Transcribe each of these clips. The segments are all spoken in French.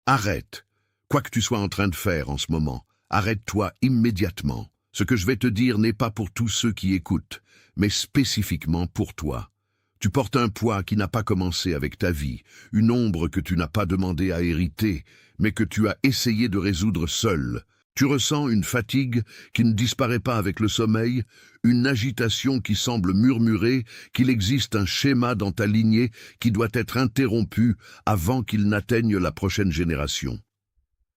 Arrête. Quoi que tu sois en train de faire en ce moment, arrête-toi immédiatement. Ce que je vais te dire n'est pas pour tous ceux qui écoutent, mais spécifiquement pour toi. Tu portes un poids qui n'a pas commencé avec ta vie, une ombre que tu n'as pas demandé à hériter, mais que tu as essayé de résoudre seul. Tu ressens une fatigue qui ne disparaît pas avec le sommeil, une agitation qui semble murmurer qu'il existe un schéma dans ta lignée qui doit être interrompu avant qu'il n'atteigne la prochaine génération.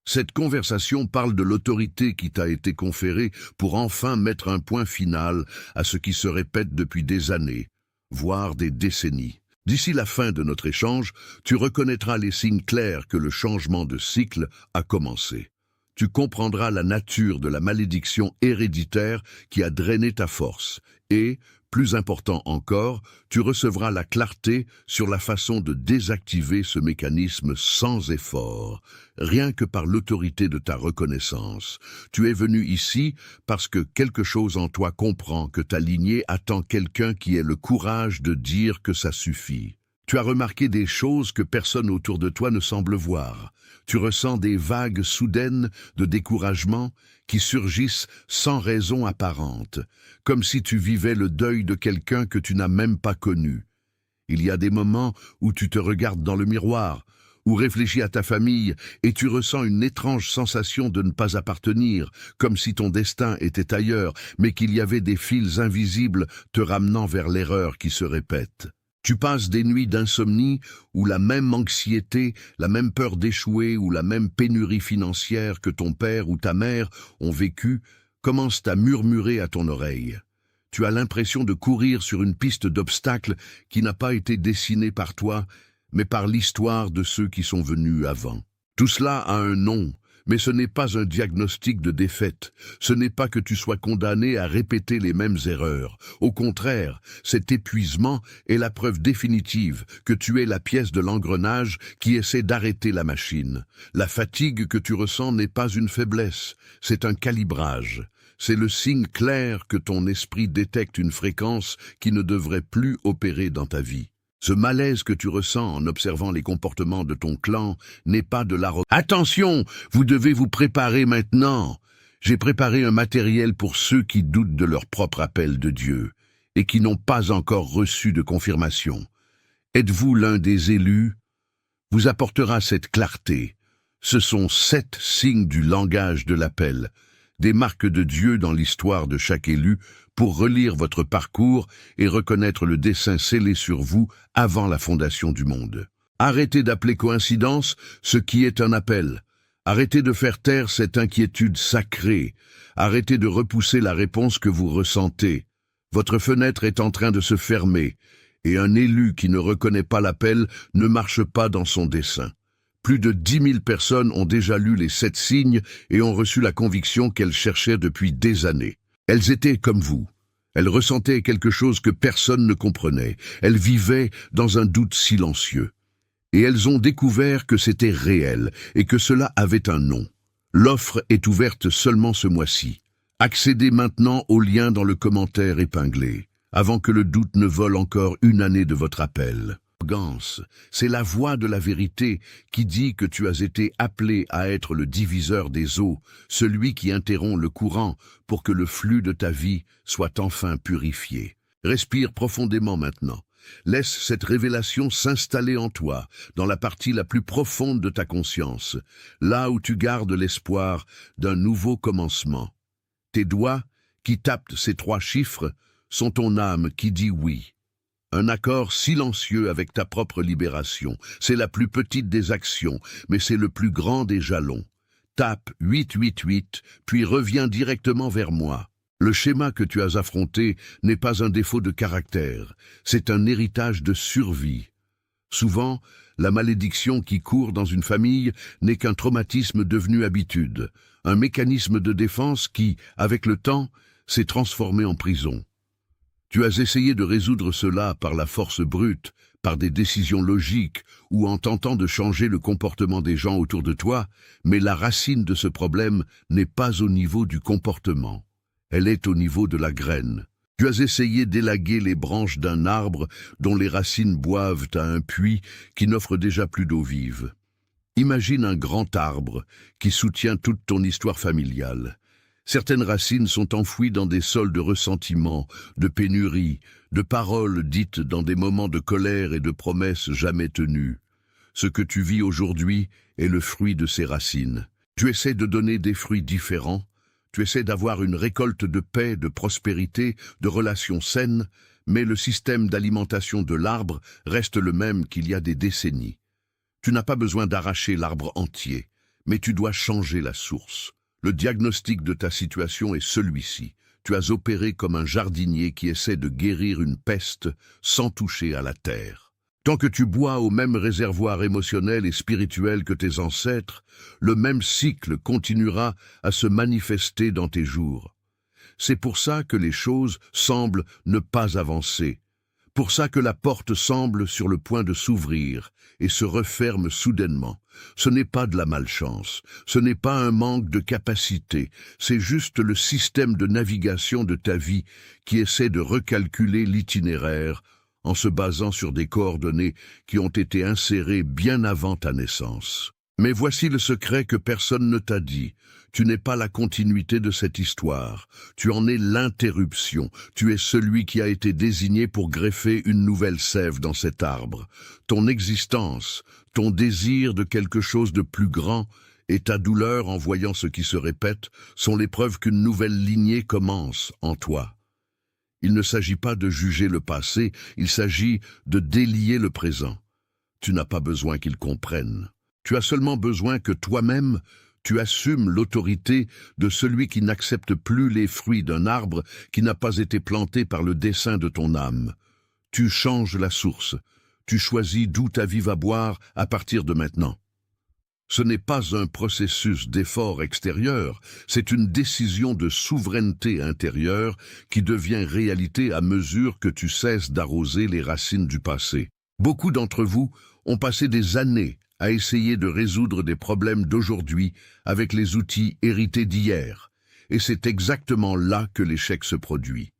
Cette conversation parle de l'autorité qui t'a été conférée pour enfin mettre un point final à ce qui se répète depuis des années, voire des décennies. D'ici la fin de notre échange, tu reconnaîtras les signes clairs que le changement de cycle a commencé. Tu comprendras la nature de la malédiction héréditaire qui a drainé ta force et, plus important encore, tu recevras la clarté sur la façon de désactiver ce mécanisme sans effort, rien que par l'autorité de ta reconnaissance. Tu es venu ici parce que quelque chose en toi comprend que ta lignée attend quelqu'un qui ait le courage de dire que ça suffit. Tu as remarqué des choses que personne autour de toi ne semble voir. Tu ressens des vagues soudaines de découragement qui surgissent sans raison apparente, comme si tu vivais le deuil de quelqu'un que tu n'as même pas connu. Il y a des moments où tu te regardes dans le miroir, ou réfléchis à ta famille, et tu ressens une étrange sensation de ne pas appartenir, comme si ton destin était ailleurs, mais qu'il y avait des fils invisibles te ramenant vers l'erreur qui se répète. Tu passes des nuits d'insomnie où la même anxiété, la même peur d'échouer ou la même pénurie financière que ton père ou ta mère ont vécu commencent à murmurer à ton oreille. Tu as l'impression de courir sur une piste d'obstacles qui n'a pas été dessinée par toi, mais par l'histoire de ceux qui sont venus avant. Tout cela a un nom, mais ce n'est pas un diagnostic de défaite. Ce n'est pas que tu sois condamné à répéter les mêmes erreurs. Au contraire, cet épuisement est la preuve définitive que tu es la pièce de l'engrenage qui essaie d'arrêter la machine. La fatigue que tu ressens n'est pas une faiblesse, c'est un calibrage. C'est le signe clair que ton esprit détecte une fréquence qui ne devrait plus opérer dans ta vie. Ce malaise que tu ressens en observant les comportements de ton clan n'est pas de l'arrogance. Attention, vous devez vous préparer maintenant. J'ai préparé un matériel pour ceux qui doutent de leur propre appel de Dieu et qui n'ont pas encore reçu de confirmation. Êtes-vous l'un des élus? Vous apportera cette clarté. Ce sont 7 signes du langage de l'appel, des marques de Dieu dans l'histoire de chaque élu, pour relire votre parcours et reconnaître le dessein scellé sur vous avant la fondation du monde. Arrêtez d'appeler coïncidence ce qui est un appel. Arrêtez de faire taire cette inquiétude sacrée. Arrêtez de repousser la réponse que vous ressentez. Votre fenêtre est en train de se fermer, et un élu qui ne reconnaît pas l'appel ne marche pas dans son dessein. Plus de 10 000 personnes ont déjà lu les 7 signes et ont reçu la conviction qu'elles cherchaient depuis des années. Elles étaient comme vous. Elles ressentaient quelque chose que personne ne comprenait. Elles vivaient dans un doute silencieux. Et elles ont découvert que c'était réel et que cela avait un nom. L'offre est ouverte seulement ce mois-ci. Accédez maintenant au lien dans le commentaire épinglé, avant que le doute ne vole encore une année de votre appel. C'est la voix de la vérité qui dit que tu as été appelé à être le diviseur des eaux, celui qui interrompt le courant pour que le flux de ta vie soit enfin purifié. Respire profondément maintenant. Laisse cette révélation s'installer en toi, dans la partie la plus profonde de ta conscience, là où tu gardes l'espoir d'un nouveau commencement. Tes doigts, qui tapent ces 3 chiffres, sont ton âme qui dit oui. Un accord silencieux avec ta propre libération. C'est la plus petite des actions, mais c'est le plus grand des jalons. Tape 888, puis reviens directement vers moi. Le schéma que tu as affronté n'est pas un défaut de caractère, c'est un héritage de survie. Souvent, la malédiction qui court dans une famille n'est qu'un traumatisme devenu habitude, un mécanisme de défense qui, avec le temps, s'est transformé en prison. Tu as essayé de résoudre cela par la force brute, par des décisions logiques ou en tentant de changer le comportement des gens autour de toi, mais la racine de ce problème n'est pas au niveau du comportement. Elle est au niveau de la graine. Tu as essayé d'élaguer les branches d'un arbre dont les racines boivent à un puits qui n'offre déjà plus d'eau vive. Imagine un grand arbre qui soutient toute ton histoire familiale. Certaines racines sont enfouies dans des sols de ressentiment, de pénurie, de paroles dites dans des moments de colère et de promesses jamais tenues. Ce que tu vis aujourd'hui est le fruit de ces racines. Tu essaies de donner des fruits différents, tu essaies d'avoir une récolte de paix, de prospérité, de relations saines, mais le système d'alimentation de l'arbre reste le même qu'il y a des décennies. Tu n'as pas besoin d'arracher l'arbre entier, mais tu dois changer la source. Le diagnostic de ta situation est celui-ci. Tu as opéré comme un jardinier qui essaie de guérir une peste sans toucher à la terre. Tant que tu bois au même réservoir émotionnel et spirituel que tes ancêtres, le même cycle continuera à se manifester dans tes jours. C'est pour ça que les choses semblent ne pas avancer. Pour ça que la porte semble sur le point de s'ouvrir et se referme soudainement. Ce n'est pas de la malchance, ce n'est pas un manque de capacité, c'est juste le système de navigation de ta vie qui essaie de recalculer l'itinéraire en se basant sur des coordonnées qui ont été insérées bien avant ta naissance. Mais voici le secret que personne ne t'a dit. Tu n'es pas la continuité de cette histoire. Tu en es l'interruption. Tu es celui qui a été désigné pour greffer une nouvelle sève dans cet arbre. Ton existence, ton désir de quelque chose de plus grand et ta douleur en voyant ce qui se répète sont les preuves qu'une nouvelle lignée commence en toi. Il ne s'agit pas de juger le passé, il s'agit de délier le présent. Tu n'as pas besoin qu'ils comprennent. Tu as seulement besoin que toi-même, tu assumes l'autorité de celui qui n'accepte plus les fruits d'un arbre qui n'a pas été planté par le dessein de ton âme. Tu changes la source. Tu choisis d'où ta vie va boire à partir de maintenant. Ce n'est pas un processus d'effort extérieur, c'est une décision de souveraineté intérieure qui devient réalité à mesure que tu cesses d'arroser les racines du passé. Beaucoup d'entre vous ont passé des années à essayer de résoudre des problèmes d'aujourd'hui avec les outils hérités d'hier. Et c'est exactement là que l'échec se produit.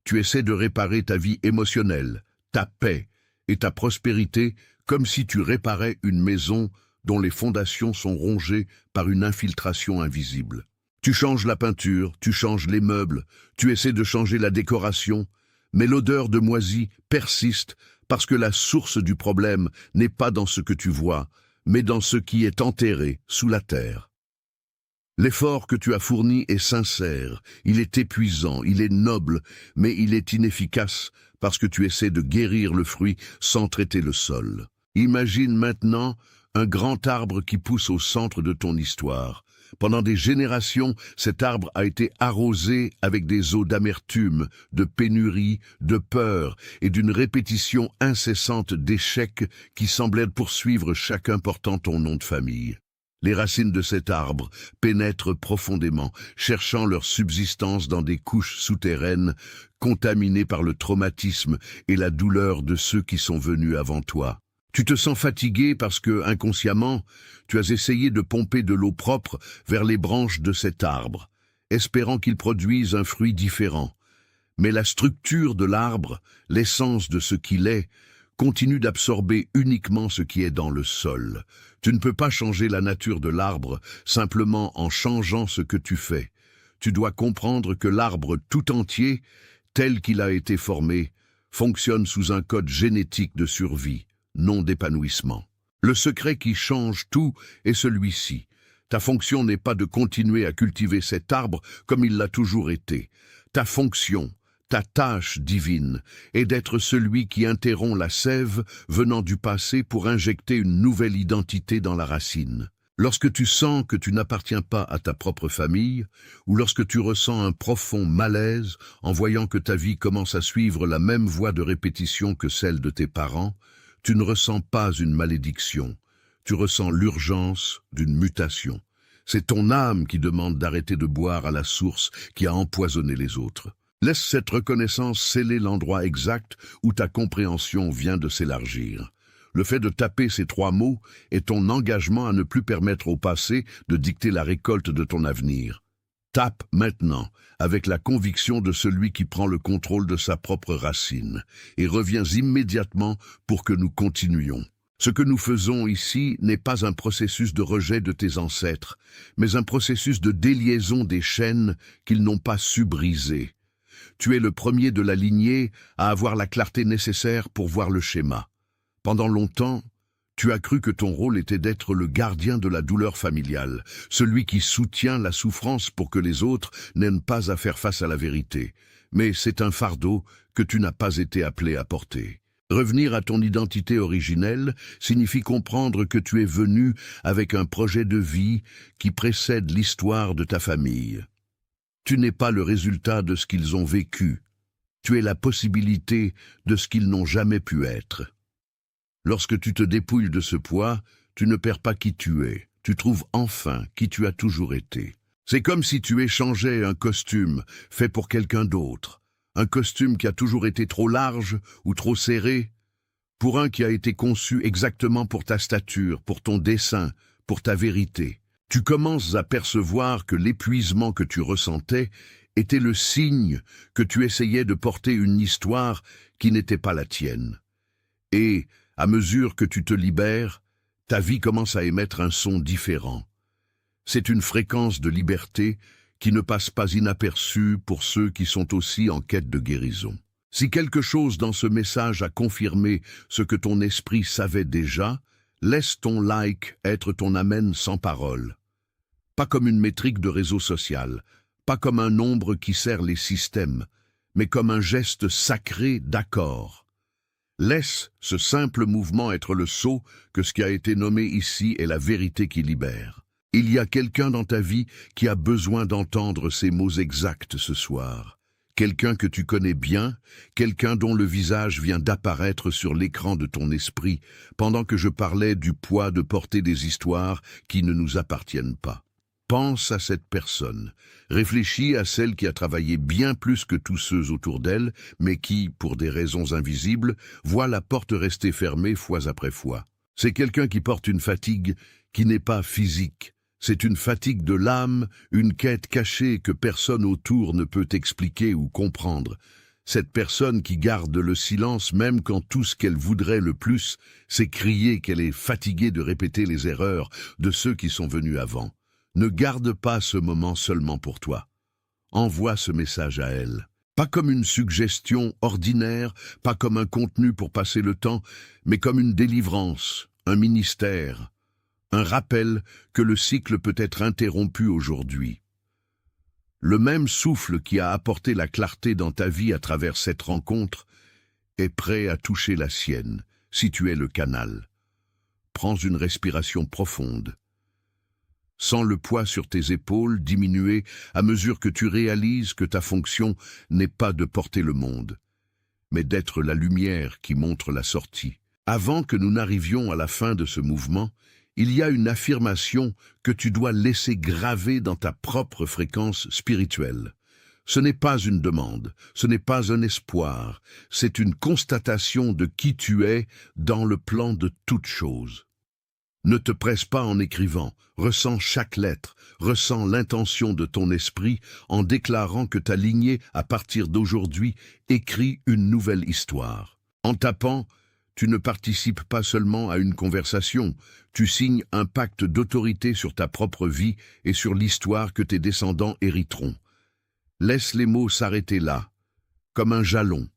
Tu essaies de réparer ta vie émotionnelle, ta paix et ta prospérité comme si tu réparais une maison dont les fondations sont rongées par une infiltration invisible. Tu changes la peinture, tu changes les meubles, tu essaies de changer la décoration, mais l'odeur de moisi persiste parce que la source du problème n'est pas dans ce que tu vois, mais dans ce qui est enterré sous la terre. L'effort que tu as fourni est sincère, il est épuisant, il est noble, mais il est inefficace parce que tu essaies de guérir le fruit sans traiter le sol. Imagine maintenant un grand arbre qui pousse au centre de ton histoire. Pendant des générations, cet arbre a été arrosé avec des eaux d'amertume, de pénurie, de peur et d'une répétition incessante d'échecs qui semblaient poursuivre chacun portant ton nom de famille. Les racines de cet arbre pénètrent profondément, cherchant leur subsistance dans des couches souterraines, contaminées par le traumatisme et la douleur de ceux qui sont venus avant toi. Tu te sens fatigué parce que, inconsciemment, tu as essayé de pomper de l'eau propre vers les branches de cet arbre, espérant qu'il produise un fruit différent. Mais la structure de l'arbre, l'essence de ce qu'il est, continue d'absorber uniquement ce qui est dans le sol. Tu ne peux pas changer la nature de l'arbre simplement en changeant ce que tu fais. Tu dois comprendre que l'arbre tout entier, tel qu'il a été formé, fonctionne sous un code génétique de survie, non d'épanouissement. Le secret qui change tout est celui-ci. Ta fonction n'est pas de continuer à cultiver cet arbre comme il l'a toujours été. Ta fonction, ta tâche divine, est d'être celui qui interrompt la sève venant du passé pour injecter une nouvelle identité dans la racine. Lorsque tu sens que tu n'appartiens pas à ta propre famille, ou lorsque tu ressens un profond malaise en voyant que ta vie commence à suivre la même voie de répétition que celle de tes parents, tu ne ressens pas une malédiction, tu ressens l'urgence d'une mutation. C'est ton âme qui demande d'arrêter de boire à la source qui a empoisonné les autres. Laisse cette reconnaissance sceller l'endroit exact où ta compréhension vient de s'élargir. Le fait de taper ces 3 mots est ton engagement à ne plus permettre au passé de dicter la récolte de ton avenir. Tape maintenant, avec la conviction de celui qui prend le contrôle de sa propre racine, et reviens immédiatement pour que nous continuions. Ce que nous faisons ici n'est pas un processus de rejet de tes ancêtres, mais un processus de déliaison des chaînes qu'ils n'ont pas su briser. Tu es le premier de la lignée à avoir la clarté nécessaire pour voir le schéma. Pendant longtemps, tu as cru que ton rôle était d'être le gardien de la douleur familiale, celui qui soutient la souffrance pour que les autres n'aient pas à faire face à la vérité. Mais c'est un fardeau que tu n'as pas été appelé à porter. Revenir à ton identité originelle signifie comprendre que tu es venu avec un projet de vie qui précède l'histoire de ta famille. Tu n'es pas le résultat de ce qu'ils ont vécu. Tu es la possibilité de ce qu'ils n'ont jamais pu être. Lorsque tu te dépouilles de ce poids, tu ne perds pas qui tu es. Tu trouves enfin qui tu as toujours été. C'est comme si tu échangeais un costume fait pour quelqu'un d'autre. Un costume qui a toujours été trop large ou trop serré, pour un qui a été conçu exactement pour ta stature, pour ton dessein, pour ta vérité. Tu commences à percevoir que l'épuisement que tu ressentais était le signe que tu essayais de porter une histoire qui n'était pas la tienne. Et, à mesure que tu te libères, ta vie commence à émettre un son différent. C'est une fréquence de liberté qui ne passe pas inaperçue pour ceux qui sont aussi en quête de guérison. Si quelque chose dans ce message a confirmé ce que ton esprit savait déjà, laisse ton like être ton amen sans parole. Pas comme une métrique de réseau social, pas comme un nombre qui sert les systèmes, mais comme un geste sacré d'accord. Laisse ce simple mouvement être le sceau que ce qui a été nommé ici est la vérité qui libère. Il y a quelqu'un dans ta vie qui a besoin d'entendre ces mots exacts ce soir. Quelqu'un que tu connais bien, quelqu'un dont le visage vient d'apparaître sur l'écran de ton esprit, pendant que je parlais du poids de porter des histoires qui ne nous appartiennent pas. Pense à cette personne. Réfléchis à celle qui a travaillé bien plus que tous ceux autour d'elle, mais qui, pour des raisons invisibles, voit la porte rester fermée fois après fois. C'est quelqu'un qui porte une fatigue qui n'est pas physique. C'est une fatigue de l'âme, une quête cachée que personne autour ne peut expliquer ou comprendre. Cette personne qui garde le silence même quand tout ce qu'elle voudrait le plus, c'est crier qu'elle est fatiguée de répéter les erreurs de ceux qui sont venus avant. Ne garde pas ce moment seulement pour toi. Envoie ce message à elle. Pas comme une suggestion ordinaire, pas comme un contenu pour passer le temps, mais comme une délivrance, un ministère, un rappel que le cycle peut être interrompu aujourd'hui. Le même souffle qui a apporté la clarté dans ta vie à travers cette rencontre est prêt à toucher la sienne, si tu es le canal. Prends une respiration profonde. Sens le poids sur tes épaules diminuer à mesure que tu réalises que ta fonction n'est pas de porter le monde, mais d'être la lumière qui montre la sortie. Avant que nous n'arrivions à la fin de ce mouvement, il y a une affirmation que tu dois laisser graver dans ta propre fréquence spirituelle. Ce n'est pas une demande, ce n'est pas un espoir, c'est une constatation de qui tu es dans le plan de toute chose. Ne te presse pas en écrivant, ressens chaque lettre, ressens l'intention de ton esprit en déclarant que ta lignée, à partir d'aujourd'hui, écrit une nouvelle histoire. En tapant, tu ne participes pas seulement à une conversation, tu signes un pacte d'autorité sur ta propre vie et sur l'histoire que tes descendants hériteront. Laisse les mots s'arrêter là, comme un jalon,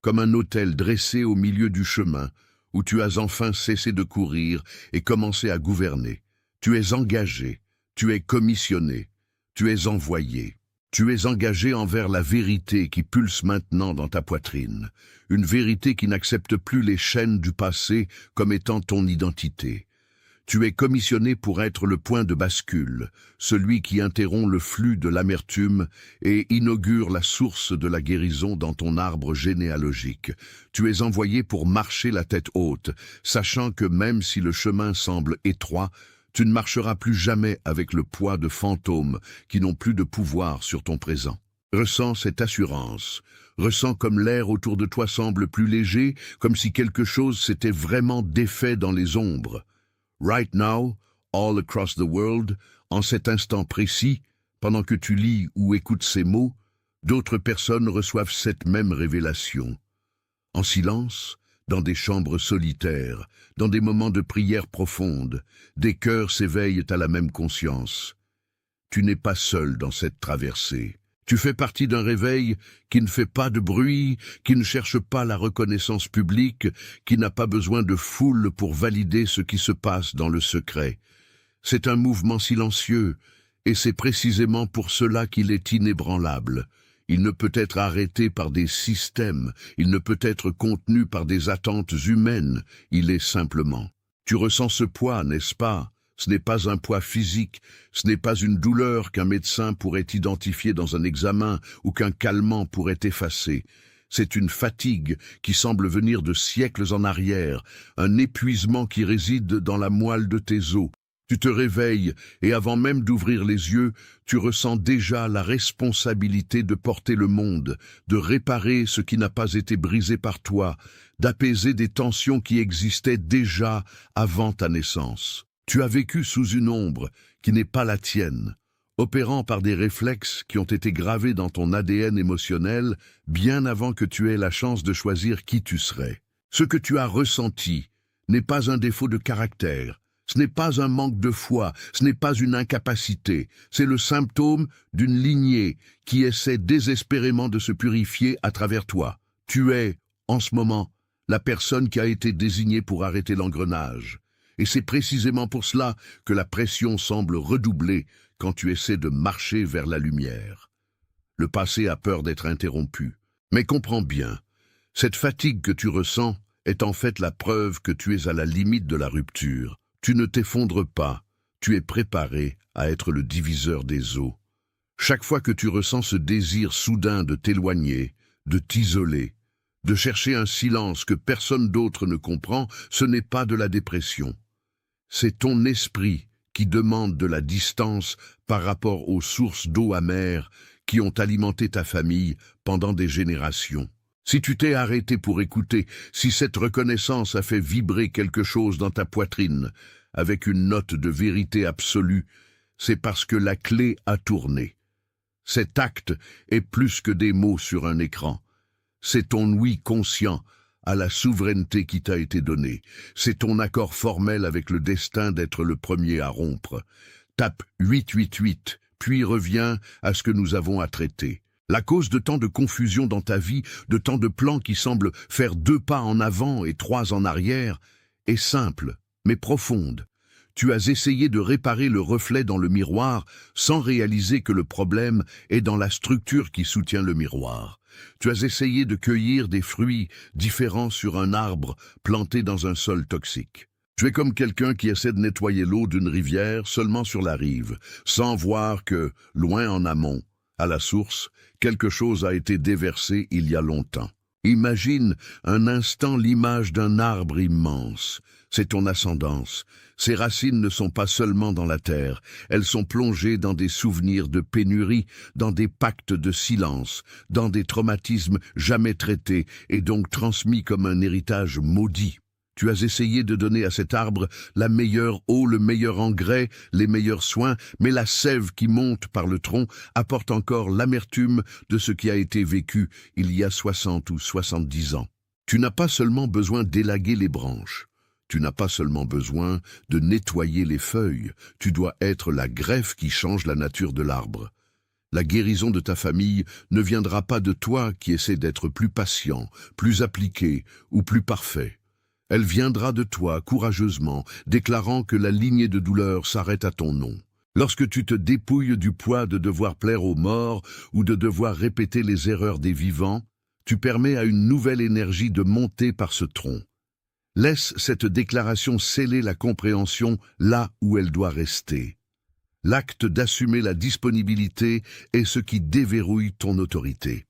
comme un autel dressé au milieu du chemin, où tu as enfin cessé de courir et commencé à gouverner. Tu es engagé, tu es commissionné, tu es envoyé. Tu es engagé envers la vérité qui pulse maintenant dans ta poitrine, une vérité qui n'accepte plus les chaînes du passé comme étant ton identité. Tu es commissionné pour être le point de bascule, celui qui interrompt le flux de l'amertume et inaugure la source de la guérison dans ton arbre généalogique. Tu es envoyé pour marcher la tête haute, sachant que même si le chemin semble étroit, tu ne marcheras plus jamais avec le poids de fantômes qui n'ont plus de pouvoir sur ton présent. Ressens cette assurance. Ressens comme l'air autour de toi semble plus léger, comme si quelque chose s'était vraiment défait dans les ombres. Right now, all across the world, en cet instant précis, pendant que tu lis ou écoutes ces mots, d'autres personnes reçoivent cette même révélation. En silence, dans des chambres solitaires, dans des moments de prière profonde, des cœurs s'éveillent à la même conscience. Tu n'es pas seul dans cette traversée. Tu fais partie d'un réveil qui ne fait pas de bruit, qui ne cherche pas la reconnaissance publique, qui n'a pas besoin de foule pour valider ce qui se passe dans le secret. C'est un mouvement silencieux, et c'est précisément pour cela qu'il est inébranlable. Il ne peut être arrêté par des systèmes, il ne peut être contenu par des attentes humaines, il est simplement. Tu ressens ce poids, n'est-ce pas ? Ce n'est pas un poids physique, ce n'est pas une douleur qu'un médecin pourrait identifier dans un examen ou qu'un calmant pourrait effacer. C'est une fatigue qui semble venir de siècles en arrière, un épuisement qui réside dans la moelle de tes os. Tu te réveilles et avant même d'ouvrir les yeux, tu ressens déjà la responsabilité de porter le monde, de réparer ce qui n'a pas été brisé par toi, d'apaiser des tensions qui existaient déjà avant ta naissance. Tu as vécu sous une ombre qui n'est pas la tienne, opérant par des réflexes qui ont été gravés dans ton ADN émotionnel bien avant que tu aies la chance de choisir qui tu serais. Ce que tu as ressenti n'est pas un défaut de caractère, ce n'est pas un manque de foi, ce n'est pas une incapacité, c'est le symptôme d'une lignée qui essaie désespérément de se purifier à travers toi. Tu es, en ce moment, la personne qui a été désignée pour arrêter l'engrenage. Et c'est précisément pour cela que la pression semble redoubler quand tu essaies de marcher vers la lumière. Le passé a peur d'être interrompu. Mais comprends bien, cette fatigue que tu ressens est en fait la preuve que tu es à la limite de la rupture. Tu ne t'effondres pas, tu es préparé à être le diviseur des eaux. Chaque fois que tu ressens ce désir soudain de t'éloigner, de t'isoler, de chercher un silence que personne d'autre ne comprend, ce n'est pas de la dépression. C'est ton esprit qui demande de la distance par rapport aux sources d'eau amère qui ont alimenté ta famille pendant des générations. Si tu t'es arrêté pour écouter, si cette reconnaissance a fait vibrer quelque chose dans ta poitrine, avec une note de vérité absolue, c'est parce que la clé a tourné. Cet acte est plus que des mots sur un écran. C'est ton oui conscient à la souveraineté qui t'a été donnée. C'est ton accord formel avec le destin d'être le premier à rompre. Tape 888, puis reviens à ce que nous avons à traiter. La cause de tant de confusion dans ta vie, de tant de plans qui semblent faire 2 pas en avant et 3 en arrière, est simple, mais profonde. Tu as essayé de réparer le reflet dans le miroir sans réaliser que le problème est dans la structure qui soutient le miroir. Tu as essayé de cueillir des fruits différents sur un arbre planté dans un sol toxique. Tu es comme quelqu'un qui essaie de nettoyer l'eau d'une rivière seulement sur la rive, sans voir que, loin en amont, à la source, quelque chose a été déversé il y a longtemps. Imagine un instant l'image d'un arbre immense. C'est ton ascendance. Ses racines ne sont pas seulement dans la terre, elles sont plongées dans des souvenirs de pénurie, dans des pactes de silence, dans des traumatismes jamais traités et donc transmis comme un héritage maudit. Tu as essayé de donner à cet arbre la meilleure eau, le meilleur engrais, les meilleurs soins, mais la sève qui monte par le tronc apporte encore l'amertume de ce qui a été vécu il y a 60 ou 70 ans. Tu n'as pas seulement besoin d'élaguer les branches, tu n'as pas seulement besoin de nettoyer les feuilles, tu dois être la greffe qui change la nature de l'arbre. La guérison de ta famille ne viendra pas de toi qui essaie d'être plus patient, plus appliqué ou plus parfait. Elle viendra de toi courageusement, déclarant que la lignée de douleur s'arrête à ton nom. Lorsque tu te dépouilles du poids de devoir plaire aux morts ou de devoir répéter les erreurs des vivants, tu permets à une nouvelle énergie de monter par ce tronc. Laisse cette déclaration sceller la compréhension là où elle doit rester. L'acte d'assumer la disponibilité est ce qui déverrouille ton autorité.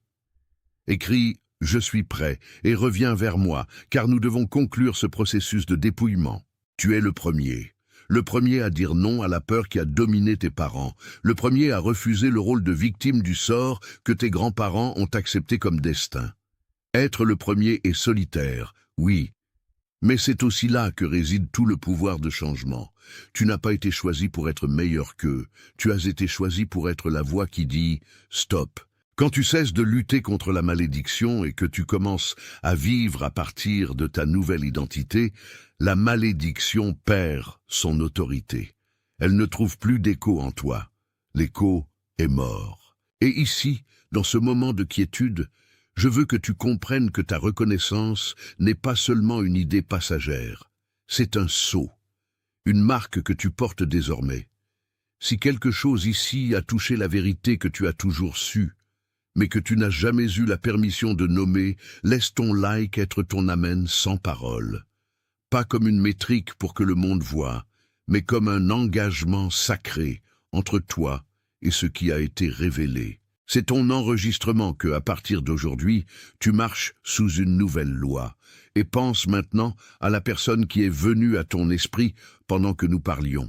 Écris « Je suis prêt » et reviens vers moi, car nous devons conclure ce processus de dépouillement. Tu es le premier à dire non à la peur qui a dominé tes parents, le premier à refuser le rôle de victime du sort que tes grands-parents ont accepté comme destin. Être le premier est solitaire, oui, mais c'est aussi là que réside tout le pouvoir de changement. Tu n'as pas été choisi pour être meilleur qu'eux, tu as été choisi pour être la voix qui dit « Stop ». Quand tu cesses de lutter contre la malédiction et que tu commences à vivre à partir de ta nouvelle identité, la malédiction perd son autorité. Elle ne trouve plus d'écho en toi. L'écho est mort. Et ici, dans ce moment de quiétude, je veux que tu comprennes que ta reconnaissance n'est pas seulement une idée passagère. C'est un sceau, une marque que tu portes désormais. Si quelque chose ici a touché la vérité que tu as toujours su, mais que tu n'as jamais eu la permission de nommer, laisse ton like être ton amen sans parole. Pas comme une métrique pour que le monde voie, mais comme un engagement sacré entre toi et ce qui a été révélé. C'est ton enregistrement que, à partir d'aujourd'hui, tu marches sous une nouvelle loi. Et pense maintenant à la personne qui est venue à ton esprit pendant que nous parlions.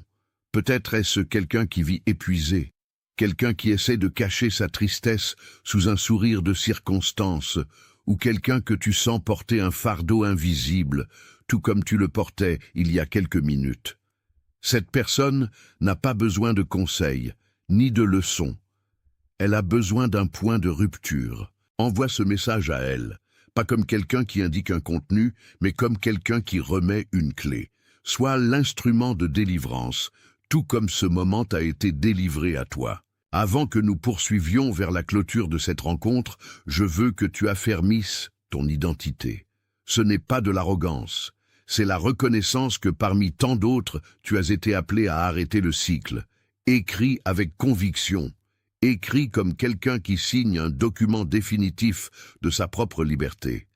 Peut-être est-ce quelqu'un qui vit épuisé, quelqu'un qui essaie de cacher sa tristesse sous un sourire de circonstance, ou quelqu'un que tu sens porter un fardeau invisible, tout comme tu le portais il y a quelques minutes. Cette personne n'a pas besoin de conseils, ni de leçons. Elle a besoin d'un point de rupture. Envoie ce message à elle, pas comme quelqu'un qui indique un contenu, mais comme quelqu'un qui remet une clé. Sois l'instrument de délivrance, tout comme ce moment a été délivré à toi. Avant que nous poursuivions vers la clôture de cette rencontre, je veux que tu affermisses ton identité. Ce n'est pas de l'arrogance, c'est la reconnaissance que parmi tant d'autres, tu as été appelé à arrêter le cycle. Écris avec conviction. Écris comme quelqu'un qui signe un document définitif de sa propre liberté.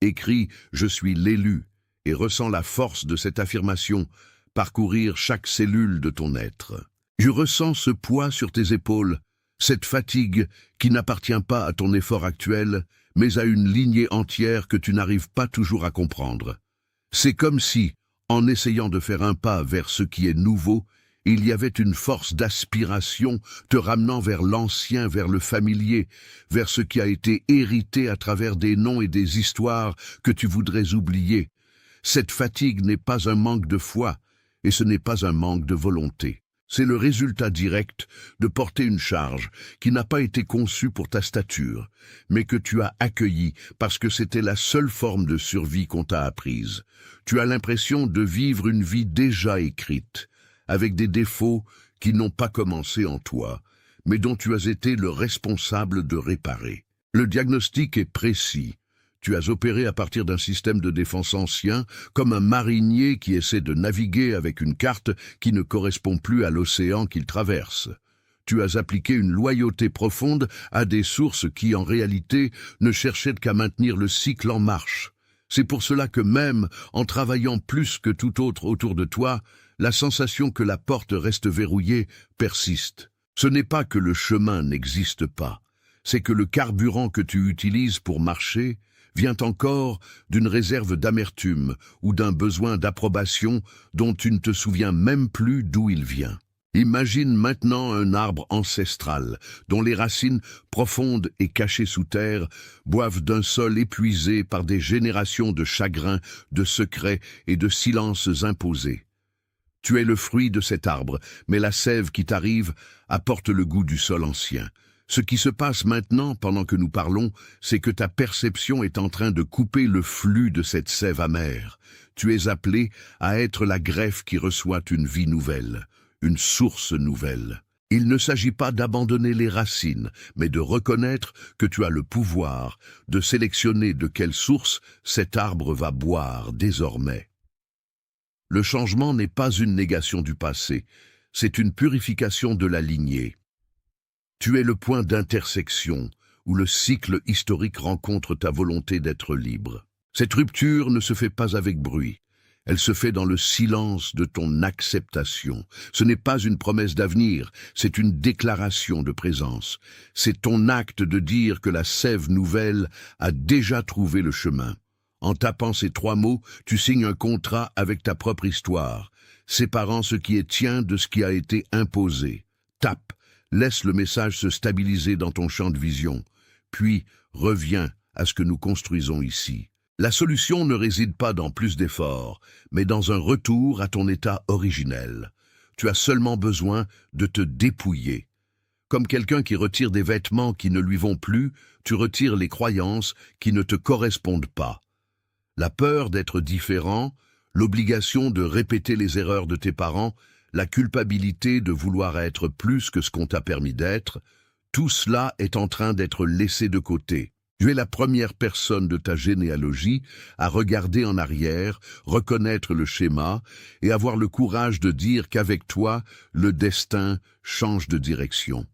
Écris « Je suis l'élu » et ressens la force de cette affirmation parcourir chaque cellule de ton être. Je ressens ce poids sur tes épaules, cette fatigue qui n'appartient pas à ton effort actuel, mais à une lignée entière que tu n'arrives pas toujours à comprendre. C'est comme si, en essayant de faire un pas vers ce qui est nouveau, il y avait une force d'aspiration te ramenant vers l'ancien, vers le familier, vers ce qui a été hérité à travers des noms et des histoires que tu voudrais oublier. Cette fatigue n'est pas un manque de foi, et ce n'est pas un manque de volonté. C'est le résultat direct de porter une charge qui n'a pas été conçue pour ta stature, mais que tu as accueillie parce que c'était la seule forme de survie qu'on t'a apprise. Tu as l'impression de vivre une vie déjà écrite, avec des défauts qui n'ont pas commencé en toi, mais dont tu as été le responsable de réparer. Le diagnostic est précis. Tu as opéré à partir d'un système de défense ancien, comme un marinier qui essaie de naviguer avec une carte qui ne correspond plus à l'océan qu'il traverse. Tu as appliqué une loyauté profonde à des sources qui, en réalité, ne cherchaient qu'à maintenir le cycle en marche. C'est pour cela que même en travaillant plus que tout autre autour de toi, la sensation que la porte reste verrouillée persiste. Ce n'est pas que le chemin n'existe pas, c'est que le carburant que tu utilises pour marcher vient encore d'une réserve d'amertume ou d'un besoin d'approbation dont tu ne te souviens même plus d'où il vient. Imagine maintenant un arbre ancestral dont les racines profondes et cachées sous terre boivent d'un sol épuisé par des générations de chagrins, de secrets et de silences imposés. Tu es le fruit de cet arbre, mais la sève qui t'arrive apporte le goût du sol ancien. Ce qui se passe maintenant, pendant que nous parlons, c'est que ta perception est en train de couper le flux de cette sève amère. Tu es appelé à être la greffe qui reçoit une vie nouvelle, une source nouvelle. Il ne s'agit pas d'abandonner les racines, mais de reconnaître que tu as le pouvoir de sélectionner de quelle source cet arbre va boire désormais. Le changement n'est pas une négation du passé, c'est une purification de la lignée. Tu es le point d'intersection où le cycle historique rencontre ta volonté d'être libre. Cette rupture ne se fait pas avec bruit. Elle se fait dans le silence de ton acceptation. Ce n'est pas une promesse d'avenir, c'est une déclaration de présence. C'est ton acte de dire que la sève nouvelle a déjà trouvé le chemin. En tapant ces 3 mots, tu signes un contrat avec ta propre histoire, séparant ce qui est tien de ce qui a été imposé. Tape. Laisse le message se stabiliser dans ton champ de vision, puis reviens à ce que nous construisons ici. La solution ne réside pas dans plus d'efforts, mais dans un retour à ton état originel. Tu as seulement besoin de te dépouiller. Comme quelqu'un qui retire des vêtements qui ne lui vont plus, tu retires les croyances qui ne te correspondent pas. La peur d'être différent, l'obligation de répéter les erreurs de tes parents, la culpabilité de vouloir être plus que ce qu'on t'a permis d'être, tout cela est en train d'être laissé de côté. Tu es la première personne de ta généalogie à regarder en arrière, reconnaître le schéma et avoir le courage de dire qu'avec toi, le destin change de direction.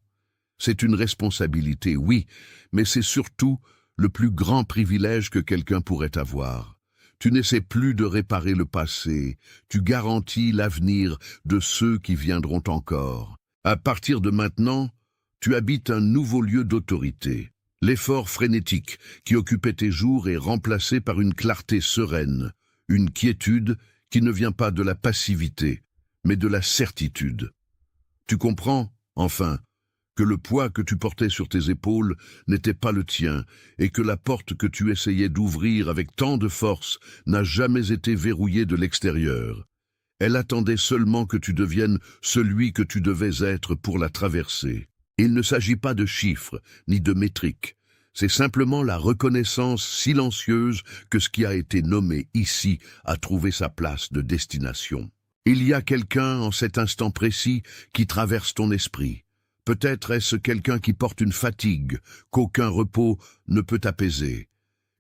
C'est une responsabilité, oui, mais c'est surtout le plus grand privilège que quelqu'un pourrait avoir. Tu n'essaies plus de réparer le passé, tu garantis l'avenir de ceux qui viendront encore. À partir de maintenant, tu habites un nouveau lieu d'autorité. L'effort frénétique qui occupait tes jours est remplacé par une clarté sereine, une quiétude qui ne vient pas de la passivité, mais de la certitude. Tu comprends, enfin, que le poids que tu portais sur tes épaules n'était pas le tien, et que la porte que tu essayais d'ouvrir avec tant de force n'a jamais été verrouillée de l'extérieur. Elle attendait seulement que tu deviennes celui que tu devais être pour la traverser. Il ne s'agit pas de chiffres, ni de métriques. C'est simplement la reconnaissance silencieuse que ce qui a été nommé ici a trouvé sa place de destination. Il y a quelqu'un en cet instant précis qui traverse ton esprit. Peut-être est-ce quelqu'un qui porte une fatigue qu'aucun repos ne peut apaiser.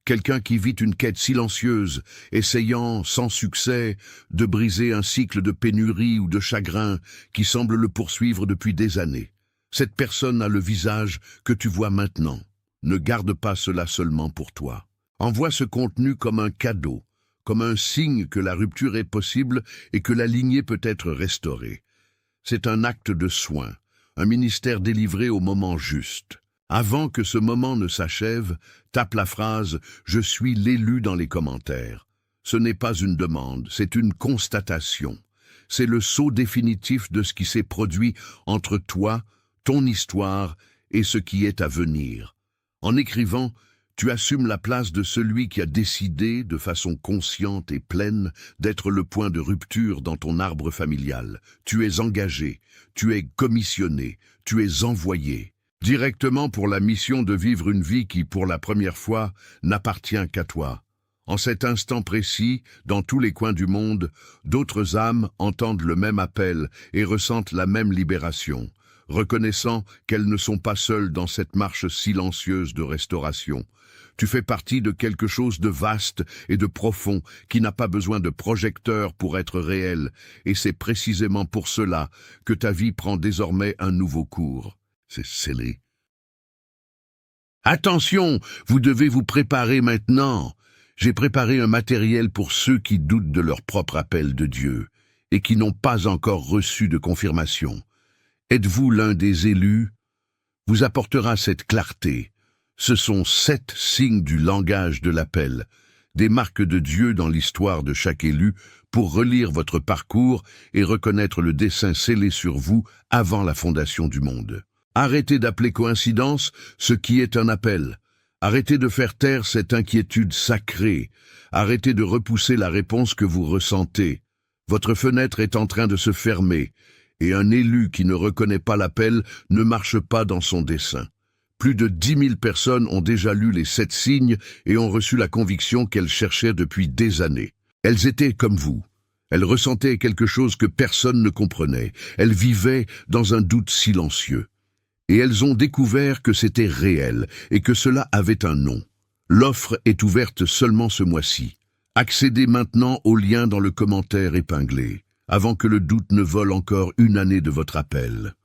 Quelqu'un qui vit une quête silencieuse, essayant, sans succès, de briser un cycle de pénurie ou de chagrin qui semble le poursuivre depuis des années. Cette personne a le visage que tu vois maintenant. Ne garde pas cela seulement pour toi. Envoie ce contenu comme un cadeau, comme un signe que la rupture est possible et que la lignée peut être restaurée. C'est un acte de soin, un ministère délivré au moment juste. Avant que ce moment ne s'achève, tape la phrase « Je suis l'élu » dans les commentaires. Ce n'est pas une demande, c'est une constatation. C'est le sceau définitif de ce qui s'est produit entre toi, ton histoire et ce qui est à venir. En écrivant, tu assumes la place de celui qui a décidé, de façon consciente et pleine, d'être le point de rupture dans ton arbre familial. Tu es engagé, tu es commissionné, tu es envoyé, directement pour la mission de vivre une vie qui, pour la première fois, n'appartient qu'à toi. En cet instant précis, dans tous les coins du monde, d'autres âmes entendent le même appel et ressentent la même libération, reconnaissant qu'elles ne sont pas seules dans cette marche silencieuse de restauration. Tu fais partie de quelque chose de vaste et de profond qui n'a pas besoin de projecteur pour être réel, et c'est précisément pour cela que ta vie prend désormais un nouveau cours. C'est scellé. Attention, vous devez vous préparer maintenant. J'ai préparé un matériel pour ceux qui doutent de leur propre appel de Dieu et qui n'ont pas encore reçu de confirmation. Êtes-vous l'un des élus? Vous apportera cette clarté. Ce sont 7 signes du langage de l'appel, des marques de Dieu dans l'histoire de chaque élu pour relire votre parcours et reconnaître le dessein scellé sur vous avant la fondation du monde. Arrêtez d'appeler coïncidence ce qui est un appel. Arrêtez de faire taire cette inquiétude sacrée. Arrêtez de repousser la réponse que vous ressentez. Votre fenêtre est en train de se fermer, et un élu qui ne reconnaît pas l'appel ne marche pas dans son dessein. Plus de 10 000 personnes ont déjà lu les 7 signes et ont reçu la conviction qu'elles cherchaient depuis des années. Elles étaient comme vous. Elles ressentaient quelque chose que personne ne comprenait. Elles vivaient dans un doute silencieux. Et elles ont découvert que c'était réel et que cela avait un nom. L'offre est ouverte seulement ce mois-ci. Accédez maintenant au lien dans le commentaire épinglé, avant que le doute ne vole encore une année de votre appel.